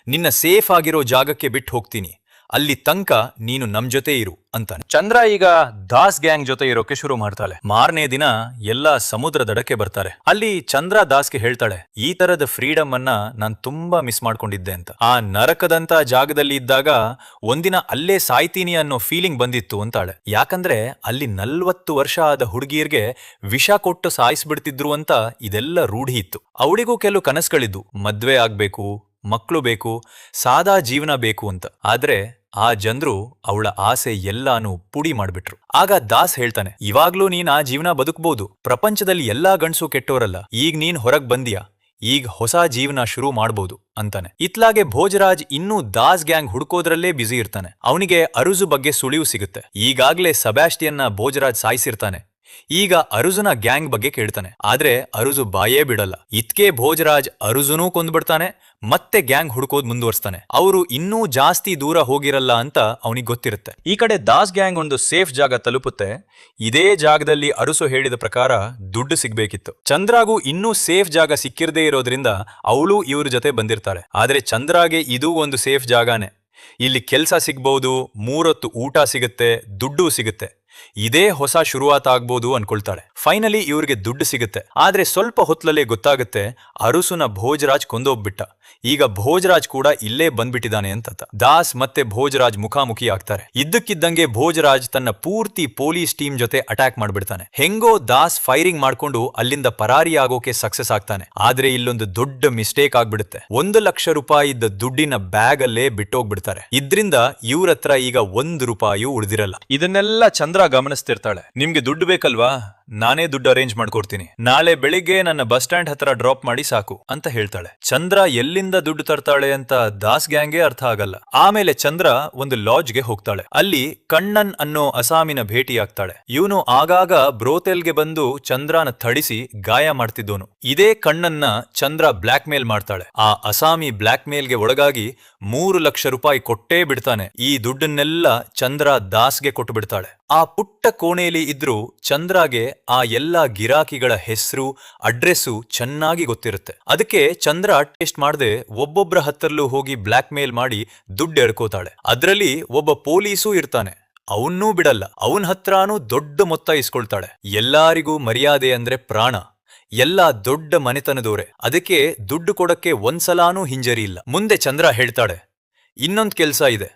ನಿನ್ನ ಸೇಫ್ ಆಗಿರೋ ಜಾಗಕ್ಕೆ ಬಿಟ್ಟು ಹೋಗ್ತೀನಿ, ಅಲ್ಲಿ ತನಕ ನೀನು ನಮ್ ಜೊತೆ ಇರು ಅಂತಾನೆ. ಚಂದ್ರ ಈಗ ದಾಸ್ ಗ್ಯಾಂಗ್ ಜೊತೆ ಇರೋಕೆ ಶುರು ಮಾಡ್ತಾಳೆ. ಮಾರನೇ ದಿನ ಎಲ್ಲ ಸಮುದ್ರ ದಡಕ್ಕೆ ಬರ್ತಾರೆ. ಅಲ್ಲಿ ಚಂದ್ರ ದಾಸ್ಗೆ ಹೇಳ್ತಾಳೆ, ಈ ತರದ ಫ್ರೀಡಮ್ ಅನ್ನ ನಾನ್ ತುಂಬಾ ಮಿಸ್ ಮಾಡ್ಕೊಂಡಿದ್ದೆ ಅಂತ. ಆ ನರಕದಂತ ಜಾಗದಲ್ಲಿ ಇದ್ದಾಗ ಒಂದಿನ ಅಲ್ಲೇ ಸಾಯ್ತೀನಿ ಅನ್ನೋ ಫೀಲಿಂಗ್ ಬಂದಿತ್ತು ಅಂತಾಳೆ. ಯಾಕಂದ್ರೆ ಅಲ್ಲಿ 40 ವರ್ಷ ಆದ ಹುಡುಗಿಯರ್ಗೆ ವಿಷ ಕೊಟ್ಟು ಸಾಯಿಸ್ಬಿಡ್ತಿದ್ರು ಅಂತ ಇದೆಲ್ಲ ರೂಢಿ ಇತ್ತು. ಅವಳಿಗೂ ಕೆಲವು ಕನಸುಗಳಿದ್ದು, ಮದ್ವೆ ಆಗ್ಬೇಕು, ಮಕ್ಕಳು ಬೇಕು, ಸಾದಾ ಜೀವನ ಬೇಕು ಅಂತ. ಆದ್ರೆ ಆ ಜನರು ಅವಳ ಆಸೆ ಎಲ್ಲಾನು ಪುಡಿ ಮಾಡ್ಬಿಟ್ರು. ಆಗ ದಾಸ್ ಹೇಳ್ತಾನೆ, ಇವಾಗ್ಲೂ ನೀನ್ ಆ ಜೀವನ ಬದುಕಬಹುದು. ಪ್ರಪಂಚದಲ್ಲಿ ಎಲ್ಲಾ ಗಂಡಸು ಕೆಟ್ಟೋರಲ್ಲ. ಈಗ ನೀನ್ ಹೊರಗ್ ಬಂದಿಯಾ, ಈಗ ಹೊಸ ಜೀವನ ಶುರು ಮಾಡ್ಬೋದು ಅಂತಾನೆ. ಇತ್ಲಾಗೆ ಭೋಜರಾಜ್ ಇನ್ನೂ ದಾಸ್ ಗ್ಯಾಂಗ್ ಹುಡ್ಕೋದ್ರಲ್ಲೇ ಬ್ಯುಸಿ ಇರ್ತಾನೆ. ಅವನಿಗೆ ಅರುಜು ಬಗ್ಗೆ ಸುಳಿವು ಸಿಗುತ್ತೆ. ಈಗಾಗ್ಲೇ ಸಬ್ಯಾಸ್ಟಿಯನ್ನ ಭೋಜರಾಜ್ ಸಾಯಿಸಿರ್ತಾನೆ. ಈಗ ಅರುಜುನ ಗ್ಯಾಂಗ್ ಬಗ್ಗೆ ಕೇಳ್ತಾನೆ. ಆದ್ರೆ ಅರುಜು ಬಾಯೇ ಬಿಡಲ್ಲ. ಇತ್ಕೆ ಭೋಜರಾಜ್ ಅರುಜುನೂ ಕೊಂದ್ಬಿಡ್ತಾನೆ, ಮತ್ತೆ ಗ್ಯಾಂಗ್ ಹುಡುಕೋದ್ ಮುಂದುವರ್ಸ್ತಾನೆ. ಅವರು ಇನ್ನೂ ಜಾಸ್ತಿ ದೂರ ಹೋಗಿರಲ್ಲ ಅಂತ ಅವನಿಗೆ ಗೊತ್ತಿರುತ್ತೆ. ಈ ಕಡೆ ದಾಸ್ ಗ್ಯಾಂಗ್ ಒಂದು ಸೇಫ್ ಜಾಗ ತಲುಪುತ್ತೆ. ಇದೇ ಜಾಗದಲ್ಲಿ ಅರುಸು ಹೇಳಿದ ಪ್ರಕಾರ ದುಡ್ಡು ಸಿಗ್ಬೇಕಿತ್ತು. ಚಂದ್ರಾಗೂ ಇನ್ನೂ ಸೇಫ್ ಜಾಗ ಸಿಕ್ಕಿರದೇ ಇರೋದ್ರಿಂದ ಅವಳು ಇವ್ರ ಜೊತೆ ಬಂದಿರ್ತಾಳೆ. ಆದ್ರೆ ಚಂದ್ರಾಗೆ ಇದು ಒಂದು ಸೇಫ್ ಜಾಗಾನೆ. ಇಲ್ಲಿ ಕೆಲ್ಸ ಸಿಗ್ಬಹುದು, 3 ಹೊತ್ತು ಊಟ ಸಿಗುತ್ತೆ, ದುಡ್ಡು ಸಿಗುತ್ತೆ. ಇದೇ ಹೊಸ ಶುರುವಾತ ಆಗ್ಬೋದು ಅನ್ಕೊಳ್ತಾಳೆ. ಫೈನಲಿ ಇವ್ರಿಗೆ ದುಡ್ಡು ಸಿಗುತ್ತೆ. ಆದ್ರೆ ಸ್ವಲ್ಪ ಹೊತ್ತಲಲ್ಲೇ ಗೊತ್ತಾಗುತ್ತೆ ಅರುಸುನ ಭೋಜರಾಜ್ ಕೊಂದೋಗ್ಬಿಟ್ಟ. ಈಗ ಭೋಜರಾಜ್ ಕೂಡ ಇಲ್ಲೇ ಬಂದ್ಬಿಟ್ಟಿದ್ದಾನೆ ಅಂತ. ದಾಸ್ ಮತ್ತೆ ಭೋಜರಾಜ್ ಮುಖಾಮುಖಿ ಆಗ್ತಾರೆ. ಇದ್ದಕ್ಕಿದ್ದಂಗೆ ಭೋಜರಾಜ್ ತನ್ನ ಪೂರ್ತಿ ಪೊಲೀಸ್ ಟೀಮ್ ಜೊತೆ ಅಟ್ಯಾಕ್ ಮಾಡ್ಬಿಡ್ತಾನೆ. ಹೆಂಗೋ ದಾಸ್ ಫೈರಿಂಗ್ ಮಾಡ್ಕೊಂಡು ಅಲ್ಲಿಂದ ಪರಾರಿ ಆಗೋಕೆ ಸಕ್ಸಸ್ ಆಗ್ತಾನೆ. ಆದ್ರೆ ಇಲ್ಲೊಂದು ದೊಡ್ಡ ಮಿಸ್ಟೇಕ್ ಆಗ್ಬಿಡುತ್ತೆ. 1 ಲಕ್ಷ ರೂಪಾಯಿ ಇದ್ದ ದುಡ್ಡಿನ ಬ್ಯಾಗ್ ಅಲ್ಲೇ ಬಿಟ್ಟೋಗ್ಬಿಡ್ತಾರೆ. ಇದ್ರಿಂದ ಇವ್ರ ಹತ್ರ ಈಗ 1 ರೂಪಾಯಿ ಉಳಿದಿರಲ್ಲ. ಇದನ್ನೆಲ್ಲ ಚಂದ್ರ ಗಮನಿಸ್ತಿರ್ತಾಳೆ. ನಿಮ್ಗೆ ದುಡ್ಡು ಬೇಕಲ್ವಾ, ನಾನೇ ದುಡ್ಡು ಅರೇಂಜ್ ಮಾಡ್ಕೊಡ್ತೀನಿ, ನಾಳೆ ಬೆಳಿಗ್ಗೆ ನನ್ನ ಬಸ್ ಸ್ಟ್ಯಾಂಡ್ ಹತ್ರ ಡ್ರಾಪ್ ಮಾಡಿ ಸಾಕು ಅಂತ ಹೇಳ್ತಾಳೆ. ಚಂದ್ರ ಎಲ್ಲಿಂದ ದುಡ್ಡು ತರ್ತಾಳೆ ಅಂತ ದಾಸ್ ಗ್ಯಾಂಗ್ಗೆ ಅರ್ಥ ಆಗಲ್ಲ. ಆಮೇಲೆ ಚಂದ್ರ ಒಂದು ಲಾಡ್ಜ್ಗೆ ಹೋಗ್ತಾಳೆ. ಅಲ್ಲಿ ಕಣ್ಣನ್ ಅನ್ನೋ ಅಸಾಮಿನ ಭೇಟಿ ಆಗ್ತಾಳೆ. ಇವನು ಆಗಾಗ ಬ್ರೋತೆಲ್ಗೆ ಬಂದು ಚಂದ್ರನ ಥಡಿಸಿ ಗಾಯ ಮಾಡ್ತಿದ್ದೋನು. ಇದೇ ಕಣ್ಣನ್ನ ಚಂದ್ರ ಬ್ಲಾಕ್ ಮೇಲ್ ಮಾಡ್ತಾಳೆ. ಆ ಅಸಾಮಿ ಬ್ಲಾಕ್ ಮೇಲ್ಗೆ ಒಳಗಾಗಿ 3 ಲಕ್ಷ ರೂಪಾಯಿ ಕೊಟ್ಟೇ ಬಿಡ್ತಾನೆ. ಈ ದುಡ್ಡನ್ನೆಲ್ಲ ಚಂದ್ರ ದಾಸ್ಗೆ ಕೊಟ್ಟು ಬಿಡ್ತಾಳೆ. ಆ ಪುಟ್ಟ ಕೋಣೆಯಲ್ಲಿ ಇದ್ರೂ ಚಂದ್ರಾಗೆ ಆ ಎಲ್ಲಾ ಗಿರಾಕಿಗಳ ಹೆಸರು, ಅಡ್ರೆಸ್ಸು ಚೆನ್ನಾಗಿ ಗೊತ್ತಿರುತ್ತೆ. ಅದಕ್ಕೆ ಚಂದ್ರ ಟೆಸ್ಟ್ ಮಾಡದೆ ಒಬ್ಬೊಬ್ರ ಹತ್ತರಲ್ಲೂ ಹೋಗಿ ಬ್ಲಾಕ್ ಮೇಲ್ ಮಾಡಿ ದುಡ್ಡು ಎಳ್ಕೋತಾಳೆ. ಅದ್ರಲ್ಲಿ ಒಬ್ಬ ಪೊಲೀಸೂ ಇರ್ತಾನೆ. ಅವನ್ನೂ ಬಿಡಲ್ಲ. ಅವನ ಹತ್ರನೂ ದೊಡ್ಡ ಮೊತ್ತ ಇಸ್ಕೊಳ್ತಾಳೆ. ಎಲ್ಲಾರಿಗೂ ಮರ್ಯಾದೆ ಅಂದ್ರೆ ಪ್ರಾಣ. ಎಲ್ಲಾ ದೊಡ್ಡ ಮನೆತನದೋರೆ. ಅದಕ್ಕೆ ದುಡ್ಡು ಕೊಡಕ್ಕೆ ಒಂದ್ಸಲಾನೂ ಹಿಂಜರಿ ಇಲ್ಲ. ಮುಂದೆ ಚಂದ್ರ ಹೇಳ್ತಾಳೆ, ಇನ್ನೊಂದ್ ಕೆಲ್ಸ ಇದೆ,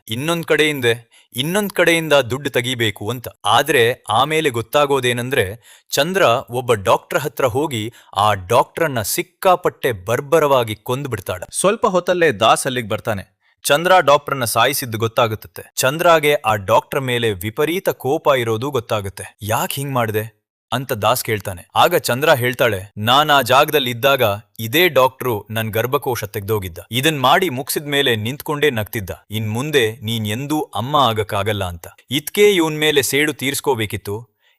ಇನ್ನೊಂದ್ ಕಡೆಯಿಂದ ದುಡ್ಡು ತೆಗಿಬೇಕು ಅಂತ. ಆದ್ರೆ ಆಮೇಲೆ ಗೊತ್ತಾಗೋದೇನಂದ್ರೆ ಚಂದ್ರ ಒಬ್ಬ ಡಾಕ್ಟರ್ ಹತ್ರ ಹೋಗಿ ಆ ಡಾಕ್ಟರನ್ನ ಸಿಕ್ಕಾಪಟ್ಟೆ ಬರ್ಬರವಾಗಿ ಕೊಂದ್ಬಿಡ್ತಾಳೆ. ಸ್ವಲ್ಪ ಹೊತ್ತಲ್ಲೇ ದಾಸ್ ಅಲ್ಲಿಗೆ ಬರ್ತಾನೆ. ಚಂದ್ರ ಡಾಕ್ಟರ್ನ ಸಾಯಿಸಿದ್ದು ಗೊತ್ತಾಗುತ್ತೆ. ಚಂದ್ರಾಗೆ ಆ ಡಾಕ್ಟರ್ ಮೇಲೆ ವಿಪರೀತ ಕೋಪ ಇರೋದು ಗೊತ್ತಾಗುತ್ತೆ. ಯಾಕೆ ಹಿಂಗ್ ಮಾಡ್ದೆ ಅಂತ ದಾಸ್ ಕೇಳ್ತಾನೆ. ಆಗ ಚಂದ್ರ ಹೇಳ್ತಾಳೆ, ನಾನ್ ಆ ಜಾಗದಲ್ಲಿ ಇದ್ದಾಗ ಇದೇ ಡಾಕ್ಟ್ರು ನನ್ ಗರ್ಭಕೋಶ ತೆಗ್ದೋಗಿದ್ದ. ಇದನ್ ಮಾಡಿ ಮುಗಿಸಿದ್ಮೇಲೆ ನಿಂತ್ಕೊಂಡೇ ನಗ್ತಿದ್ದ. ಇನ್ ಮುಂದೆ ನೀನ್ ಎಂದೂ ಅಮ್ಮ ಆಗಕ್ಕಾಗಲ್ಲ ಅಂತ. ಇದ್ಕೆ ಇವನ್ ಮೇಲೆ ಸೇಡು ತೀರ್ಸ್ಕೋಬೇಕಿತ್ತು.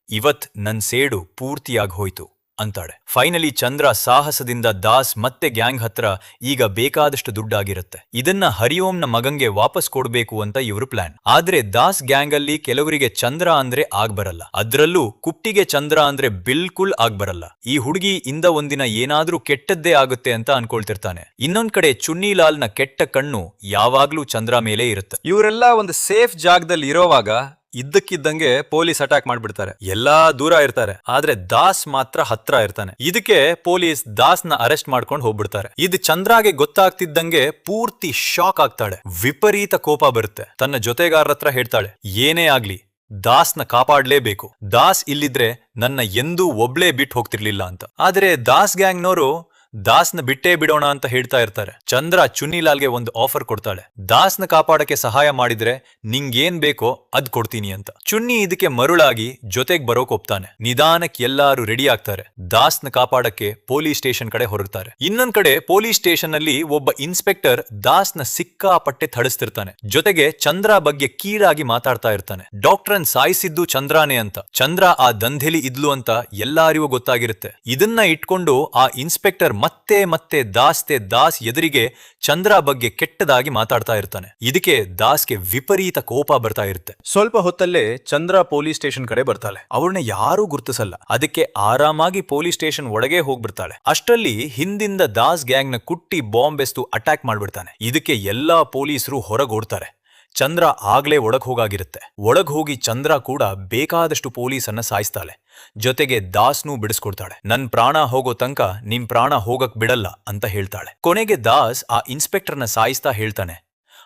ಇವತ್ ನನ್ ಸೇಡು ಪೂರ್ತಿಯಾಗಿ ಹೋಯ್ತು ಅಂತಾಳೆ. ಫೈನಲಿ ಚಂದ್ರ ಸಾಹಸದಿಂದ ದಾಸ್ ಮತ್ತೆ ಗ್ಯಾಂಗ್ ಹತ್ರ ಈಗ ಬೇಕಾದಷ್ಟು ದುಡ್ಡಾಗಿರುತ್ತೆ. ಇದನ್ನ ಹರಿಓಂನ ಮಗಂಗೆ ವಾಪಸ್ ಕೊಡ್ಬೇಕು ಅಂತ ಇವ್ರ ಪ್ಲಾನ್. ಆದ್ರೆ ದಾಸ್ ಗ್ಯಾಂಗ್ ಅಲ್ಲಿ ಕೆಲವರಿಗೆ ಚಂದ್ರ ಅಂದ್ರೆ ಆಗ್ಬರಲ್ಲ. ಅದ್ರಲ್ಲೂ ಕುಟ್ಟಿಗೆ ಚಂದ್ರ ಅಂದ್ರೆ ಬಿಲ್ಕುಲ್ ಆಗ್ಬರಲ್ಲ. ಈ ಹುಡುಗಿ ಇಂದ ಒಂದಿನ ಏನಾದ್ರೂ ಕೆಟ್ಟದ್ದೇ ಆಗುತ್ತೆ ಅಂತ ಅನ್ಕೊಳ್ತಿರ್ತಾನೆ. ಇನ್ನೊಂದ್ ಕಡೆ ಚುನ್ನಿಲಾಲ್ನ ಕೆಟ್ಟ ಕಣ್ಣು ಯಾವಾಗ್ಲೂ ಚಂದ್ರ ಮೇಲೆ ಇರುತ್ತೆ. ಇವರೆಲ್ಲ ಒಂದು ಸೇಫ್ ಜಾಗದಲ್ಲಿ ಇರೋವಾಗ ಇದ್ದಕ್ಕಿದ್ದಂಗೆ ಪೊಲೀಸ್ ಅಟ್ಯಾಕ್ ಮಾಡ್ಬಿಡ್ತಾರೆ. ಎಲ್ಲಾ ದೂರ ಇರ್ತಾರೆ, ಆದ್ರೆ ದಾಸ್ ಮಾತ್ರ ಹತ್ರ ಇರ್ತಾನೆ. ಇದಕ್ಕೆ ಪೊಲೀಸ್ ದಾಸ್ನ ಅರೆಸ್ಟ್ ಮಾಡ್ಕೊಂಡು ಹೋಗ್ಬಿಡ್ತಾರೆ. ಇದು ಚಂದ್ರಾಗೆ ಗೊತ್ತಾಗ್ತಿದ್ದಂಗೆ ಪೂರ್ತಿ ಶಾಕ್ ಆಗ್ತಾಳೆ. ವಿಪರೀತ ಕೋಪ ಬರುತ್ತೆ. ತನ್ನ ಜೊತೆಗಾರರ ಹತ್ರ ಹೇಳ್ತಾಳೆ, ಏನೇ ಆಗ್ಲಿ ದಾಸ್ನ ಕಾಪಾಡ್ಲೇಬೇಕು. ದಾಸ್ ಇಲ್ಲಿದ್ರೆ ನನ್ನ ಎಂದೂ ಒಬ್ಳೇ ಬಿಟ್ಟು ಹೋಗ್ತಿರ್ಲಿಲ್ಲ ಅಂತ. ಆದ್ರೆ ದಾಸ್ ಗ್ಯಾಂಗ್ನವರು ದಾಸ್ನ ಬಿಟ್ಟೇ ಬಿಡೋಣ ಅಂತ ಹೇಳ್ತಾ ಇರ್ತಾರೆ. ಚಂದ್ರ ಚುನ್ನಿಲಾಲ್ಗೆ ಒಂದು ಆಫರ್ ಕೊಡ್ತಾಳೆ. ದಾಸ್ನ ಕಾಪಾಡಕ್ಕೆ ಸಹಾಯ ಮಾಡಿದ್ರೆ ನಿಂಗೇನ್ ಬೇಕೋ ಅದ್ ಕೊಡ್ತೀನಿ ಅಂತ. ಚುನ್ನಿ ಇದಕ್ಕೆ ಮರುಳಾಗಿ ಜೊತೆಗ್ ಬರೋಕ್ ಒಪ್ತಾನೆ. ನಿಧಾನಕ್ಕೆ ಎಲ್ಲಾರು ರೆಡಿ ಆಗ್ತಾರೆ. ದಾಸ್ನ ಕಾಪಾಡಕ್ಕೆ ಪೊಲೀಸ್ ಸ್ಟೇಷನ್ ಕಡೆ ಹೊರಡ್ತಾರೆ. ಇನ್ನೊಂದ್ ಕಡೆ ಪೊಲೀಸ್ ಸ್ಟೇಷನ್ ಅಲ್ಲಿ ಒಬ್ಬ ಇನ್ಸ್ಪೆಕ್ಟರ್ ದಾಸ್ನ ಸಿಕ್ಕಾಪಟ್ಟೆ ಥಡಿಸ್ತಿರ್ತಾನೆ. ಜೊತೆಗೆ ಚಂದ್ರ ಬಗ್ಗೆ ಕೀಳಾಗಿ ಮಾತಾಡ್ತಾ ಇರ್ತಾನೆ. ಡಾಕ್ಟರ್ನ್ ಸಾಯಿಸಿದ್ದು ಚಂದ್ರಾನೇ ಅಂತ. ಚಂದ್ರ ಆ ದಂಧೆಲಿ ಇದ್ಲು ಅಂತ ಎಲ್ಲಾರಿಗೂ ಗೊತ್ತಾಗಿರುತ್ತೆ. ಇದನ್ನ ಇಟ್ಕೊಂಡು ಆ ಇನ್ಸ್ಪೆಕ್ಟರ್ ಮತ್ತೆ ದಾಸ್ ಎದುರಿಗೆ ಚಂದ್ರ ಬಗ್ಗೆ ಕೆಟ್ಟದಾಗಿ ಮಾತಾಡ್ತಾ ಇರ್ತಾನೆ. ಇದಕ್ಕೆ ದಾಸ್ಗೆ ವಿಪರೀತ ಕೋಪ ಬರ್ತಾ ಇರುತ್ತೆ. ಸ್ವಲ್ಪ ಹೊತ್ತಲ್ಲೇ ಚಂದ್ರ ಪೊಲೀಸ್ ಸ್ಟೇಷನ್ ಕಡೆ ಬರ್ತಾಳೆ. ಅವಳನ್ನ ಯಾರೂ ಗುರ್ತಿಸಲ್ಲ. ಅದಕ್ಕೆ ಆರಾಮಾಗಿ ಪೊಲೀಸ್ ಸ್ಟೇಷನ್ ಒಳಗೆ ಹೋಗ್ಬಿಡ್ತಾಳೆ. ಅಷ್ಟರಲ್ಲಿ ಹಿಂದಿಂದ ದಾಸ್ ಗ್ಯಾಂಗ್ ನ ಕುಟ್ಟಿ ಬಾಂಬ್ ಎಸ್ತು ಅಟ್ಯಾಕ್ ಮಾಡ್ಬಿಡ್ತಾನೆ. ಇದಕ್ಕೆ ಎಲ್ಲಾ ಪೊಲೀಸರು ಹೊರಗೋಡ್ತಾರೆ. ಚಂದ್ರ ಆಗ್ಲೇ ಒಳಗ್ ಹೋಗಾಗಿರುತ್ತೆ. ಒಳಗ್ ಹೋಗಿ ಚಂದ್ರ ಕೂಡ ಬೇಕಾದಷ್ಟು ಪೊಲೀಸನ್ನ ಸಾಯಿಸ್ತಾಳೆ. ಜೊತೆಗೆ ದಾಸ್ನೂ ಬಿಡಿಸ್ಕೊಡ್ತಾಳೆ. ನನ್ ಪ್ರಾಣ ಹೋಗೋ ತನಕ ನಿಮ್ ಪ್ರಾಣ ಹೋಗಕ್ ಬಿಡಲ್ಲ ಅಂತ ಹೇಳ್ತಾಳೆ. ಕೊನೆಗೆ ದಾಸ್ ಆ ಇನ್ಸ್ಪೆಕ್ಟರ್ನ ಸಾಯಿಸ್ತಾ ಹೇಳ್ತಾನೆ,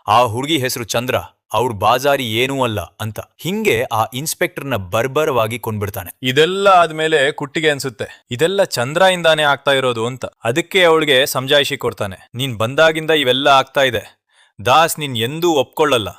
ಆ ಹುಡುಗಿ ಹೆಸರು ಚಂದ್ರ, ಅವ್ರ ಬಾಜಾರಿ ಏನೂ ಅಲ್ಲ ಅಂತ. ಹಿಂಗೆ ಆ ಇನ್ಸ್ಪೆಕ್ಟರ್ನ ಬರ್ಬರವಾಗಿ ಕೊಂಡ್ಬಿಡ್ತಾನೆ. ಇದೆಲ್ಲ ಆದ್ಮೇಲೆ ಕುಟ್ಟಿಗೆ ಅನ್ಸುತ್ತೆ, ಇದೆಲ್ಲ ಚಂದ್ರ ಇಂದಾನೇ ಆಗ್ತಾ ಇರೋದು ಅಂತ. ಅದಕ್ಕೆ ಅವಳಿಗೆ ಸಮಜಾಯಿಷಿ ಕೊಡ್ತಾನೆ. ನೀನ್ ಬಂದಾಗಿಂದ ಇವೆಲ್ಲ ಆಗ್ತಾ ಇದೆ, ದಾಸ್ ನೀನ್ ಎಂದೂ ಒಪ್ಕೊಳ್ಳಲ್ಲ,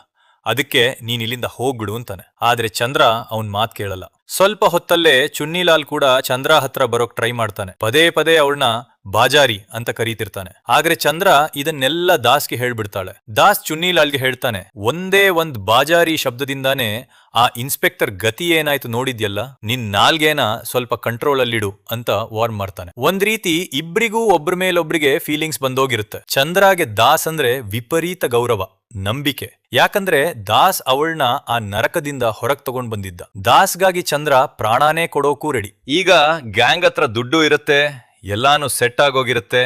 ಅದಕ್ಕೆ ನೀನ್ ಇಲ್ಲಿಂದ ಹೋಗ್ಬಿಡು ಅಂತಾನೆ. ಆದ್ರೆ ಚಂದ್ರ ಅವನ್ ಮಾತ್ ಕೇಳಲ್ಲ. ಸ್ವಲ್ಪ ಹೊತ್ತಲ್ಲೇ ಚುನ್ನಿಲಾಲ್ ಕೂಡ ಚಂದ್ರ ಹತ್ರ ಬರೋಕ್ ಟ್ರೈ ಮಾಡ್ತಾನೆ. ಪದೇ ಅವಳನ್ನ ಬಾಜಾರಿ ಅಂತ ಕರೀತಿರ್ತಾನೆ. ಆದ್ರೆ ಚಂದ್ರ ಇದನ್ನೆಲ್ಲ ದಾಸ್ಗೆ ಹೇಳ್ಬಿಡ್ತಾಳೆ. ದಾಸ್ ಚುನ್ನಿಲಾಲ್ಗೆ ಹೇಳ್ತಾನೆ, ಒಂದೇ ಒಂದ್ ಬಾಜಾರಿ ಶಬ್ದದಿಂದಾನೇ ಆ ಇನ್ಸ್ಪೆಕ್ಟರ್ ಗತಿ ಏನಾಯ್ತು ನೋಡಿದ್ಯಲ್ಲ, ನಿನ್ ನಾಲ್ಗೇನ ಸ್ವಲ್ಪ ಕಂಟ್ರೋಲ್ ಅಲ್ಲಿಡು ಅಂತ ವಾರ್ನ್ ಮಾಡ್ತಾನೆ. ಒಂದ್ ರೀತಿ ಇಬ್ರಿಗೂ ಒಬ್ರ ಮೇಲೊಬ್ರಿಗೆ ಫೀಲಿಂಗ್ಸ್ ಬಂದೋಗಿರುತ್ತೆ. ಚಂದ್ರಾಗೆ ದಾಸ್ ಅಂದ್ರೆ ವಿಪರೀತ ಗೌರವ, ನಂಬಿಕೆ. ಯಾಕಂದ್ರೆ ದಾಸ್ ಅವಳನ್ನ ಆ ನರಕದಿಂದ ಹೊರಗ್ ತಗೊಂಡ್ ಬಂದಿದ್ದ. ದಾಸ್ಗಾಗಿ ಚಂದ್ರ ಪ್ರಾಣಾನೇ ಕೊಡೋಕೂ ರೆಡಿ. ಈಗ ಗ್ಯಾಂಗ್ ಹತ್ರ ದುಡ್ಡು ಇರುತ್ತೆ, ಎಲ್ಲಾನು ಸೆಟ್ ಆಗೋಗಿರುತ್ತೆ.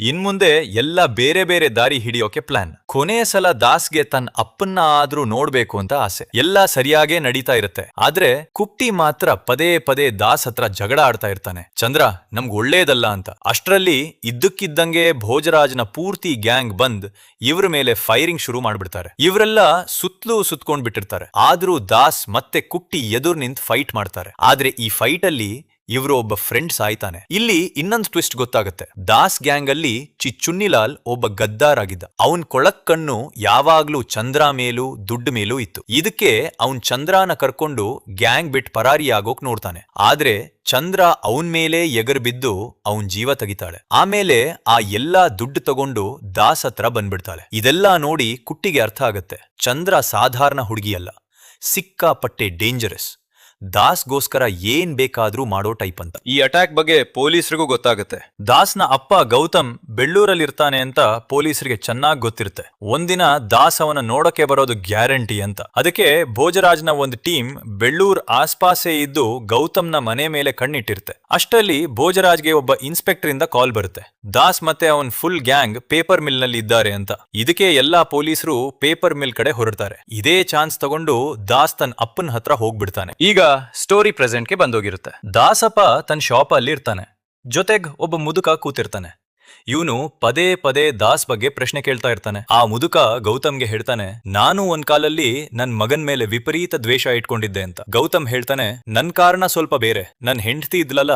ಇನ್ಮುಂದೆ ಎಲ್ಲ ಬೇರೆ ಬೇರೆ ದಾರಿ ಹಿಡಿಯೋಕೆ ಪ್ಲಾನ್. ಕೊನೆಯ ಸಲ ದಾಸ್ಗೆ ತನ್ನ ಅಪ್ಪನ್ನ ಆದ್ರೂ ನೋಡ್ಬೇಕು ಅಂತ ಆಸೆ. ಎಲ್ಲ ಸರಿಯಾಗೇ ನಡೀತಾ ಇರುತ್ತೆ. ಆದ್ರೆ ಕುಟ್ಟಿ ಮಾತ್ರ ಪದೇ ಪದೇ ದಾಸ್ ಹತ್ರ ಜಗಳ ಆಡ್ತಾ ಇರ್ತಾನೆ, ಚಂದ್ರ ನಮ್ಗ್ ಒಳ್ಳೇದಲ್ಲ ಅಂತ. ಅಷ್ಟ್ರಲ್ಲಿ ಇದ್ದಕ್ಕಿದ್ದಂಗೆ ಭೋಜರಾಜ್ನ ಪೂರ್ತಿ ಗ್ಯಾಂಗ್ ಬಂದ್ ಇವ್ರ ಮೇಲೆ ಫೈರಿಂಗ್ ಶುರು ಮಾಡ್ಬಿಡ್ತಾರೆ. ಇವರೆಲ್ಲ ಸುತ್ತಲೂ ಸುತ್ಕೊಂಡ್ ಬಿಟ್ಟಿರ್ತಾರೆ. ಆದ್ರೂ ದಾಸ್ ಮತ್ತೆ ಕುಟ್ಟಿ ಎದುರು ನಿಂತ್ ಫೈಟ್ ಮಾಡ್ತಾರೆ. ಆದ್ರೆ ಈ ಫೈಟ್ ಅಲ್ಲಿ ಇವರು ಒಬ್ಬ ಫ್ರೆಂಡ್ ಸಾಯ್ತಾನೆ. ಇಲ್ಲಿ ಇನ್ನೊಂದು ಟ್ವಿಸ್ಟ್ ಗೊತ್ತಾಗುತ್ತೆ. ದಾಸ್ ಗ್ಯಾಂಗ್ ಅಲ್ಲಿ ಚುನ್ನಿಲಾಲ್ ಒಬ್ಬ ಗದ್ದಾರ್ ಆಗಿದ್ದ. ಅವನ್ ಕೊಳಕ್ ಕಣ್ಣು ಯಾವಾಗ್ಲೂ ಚಂದ್ರ ಮೇಲೂ ದುಡ್ಡು ಮೇಲೂ ಇತ್ತು. ಇದಕ್ಕೆ ಅವನ್ ಚಂದ್ರನ ಕರ್ಕೊಂಡು ಗ್ಯಾಂಗ್ ಬಿಟ್ ಪರಾರಿ ಆಗೋಕ್ ನೋಡ್ತಾನೆ. ಆದ್ರೆ ಚಂದ್ರ ಅವನ್ ಮೇಲೆ ಎಗರ್ ಬಿದ್ದು ಅವನ್ ಜೀವ ತೆಗಿತಾಳೆ. ಆಮೇಲೆ ಆ ಎಲ್ಲಾ ದುಡ್ಡು ತಗೊಂಡು ದಾಸ್ ಹತ್ರ ಬಂದ್ಬಿಡ್ತಾಳೆ. ಇದೆಲ್ಲಾ ನೋಡಿ ಕುಟ್ಟಿಗೆ ಅರ್ಥ ಆಗತ್ತೆ, ಚಂದ್ರ ಸಾಧಾರಣ ಹುಡುಗಿಯಲ್ಲ, ಸಿಕ್ಕಾಪಟ್ಟೆ ಡೇಂಜರಸ್. ದಾಸ್ಗೋಸ್ಕರ ಏನ್ ಬೇಕಾದ್ರೂ ಮಾಡೋ ಟೈಪ್ ಅಂತ. ಈ ಅಟ್ಯಾಕ್ ಬಗ್ಗೆ ಪೊಲೀಸರಿಗೂ ಗೊತ್ತಾಗುತ್ತೆ. ದಾಸ್ನ ಅಪ್ಪ ಗೌತಮ್ ಬೆಳ್ಳೂರಲ್ಲಿ ಇರ್ತಾನೆ ಅಂತ ಪೊಲೀಸರಿಗೆ ಚೆನ್ನಾಗಿ ಗೊತ್ತಿರುತ್ತೆ. ಒಂದಿನ ದಾಸ್ ಅವನ ನೋಡಕ್ಕೆ ಬರೋದು ಗ್ಯಾರಂಟಿ ಅಂತ. ಅದಕ್ಕೆ ಭೋಜರಾಜ್ನ ಒಂದು ಟೀಮ್ ಬೆಳ್ಳೂರ್ ಆಸ್ಪಾಸೇ ಇದ್ದು ಗೌತಮ್ನ ಮನೆ ಮೇಲೆ ಕಣ್ಣಿಟ್ಟಿರುತ್ತೆ. ಅಷ್ಟರಲ್ಲಿ ಭೋಜರಾಜ್ಗೆ ಒಬ್ಬ ಇನ್ಸ್ಪೆಕ್ಟರ್ ಇಂದ ಕಾಲ್ ಬರುತ್ತೆ, ದಾಸ್ ಮತ್ತೆ ಅವನ್ ಫುಲ್ ಗ್ಯಾಂಗ್ ಪೇಪರ್ ಮಿಲ್ ನಲ್ಲಿ ಇದ್ದಾರೆ ಅಂತ. ಇದಕ್ಕೆ ಎಲ್ಲಾ ಪೊಲೀಸರು ಪೇಪರ್ ಮಿಲ್ ಕಡೆ ಹೊರಡ್ತಾರೆ. ಇದೇ ಚಾನ್ಸ್ ತಗೊಂಡು ದಾಸ್ ತನ್ನ ಅಪ್ಪನ ಹತ್ರ ಹೋಗ್ಬಿಡ್ತಾನೆ. ಈಗ ಸ್ಟೋರಿ ಪ್ರೆಸೆಂಟ್ಗೆ ಬಂದೋಗಿರುತ್ತೆ. ದಾಸಪ್ಪ ತನ್ನ ಶಾಪ್ ಅಲ್ಲಿ ಇರ್ತಾನೆ. ಜೊತೆಗ್ ಒಬ್ಬ ಮುದುಕ ಕೂತಿರ್ತಾನೆ. ಇವನು ಪದೇ ಪದೇ ದಾಸ್ ಬಗ್ಗೆ ಪ್ರಶ್ನೆ ಕೇಳ್ತಾ ಇರ್ತಾನೆ. ಆ ಮುದುಕ ಗೌತಮ್ಗೆ ಹೇಳ್ತಾನೆ, ನಾನು ಒಂದ್ ಕಾಲಲ್ಲಿ ನನ್ ಮಗನ್ ಮೇಲೆ ವಿಪರೀತ ದ್ವೇಷ ಇಟ್ಕೊಂಡಿದ್ದೆ ಅಂತ. ಗೌತಮ್ ಹೇಳ್ತಾನೆ, ನನ್ ಕಾರಣ ಸ್ವಲ್ಪ ಬೇರೆ. ನನ್ ಹೆಂಡತಿ ಇದ್ಲಲ್ಲ,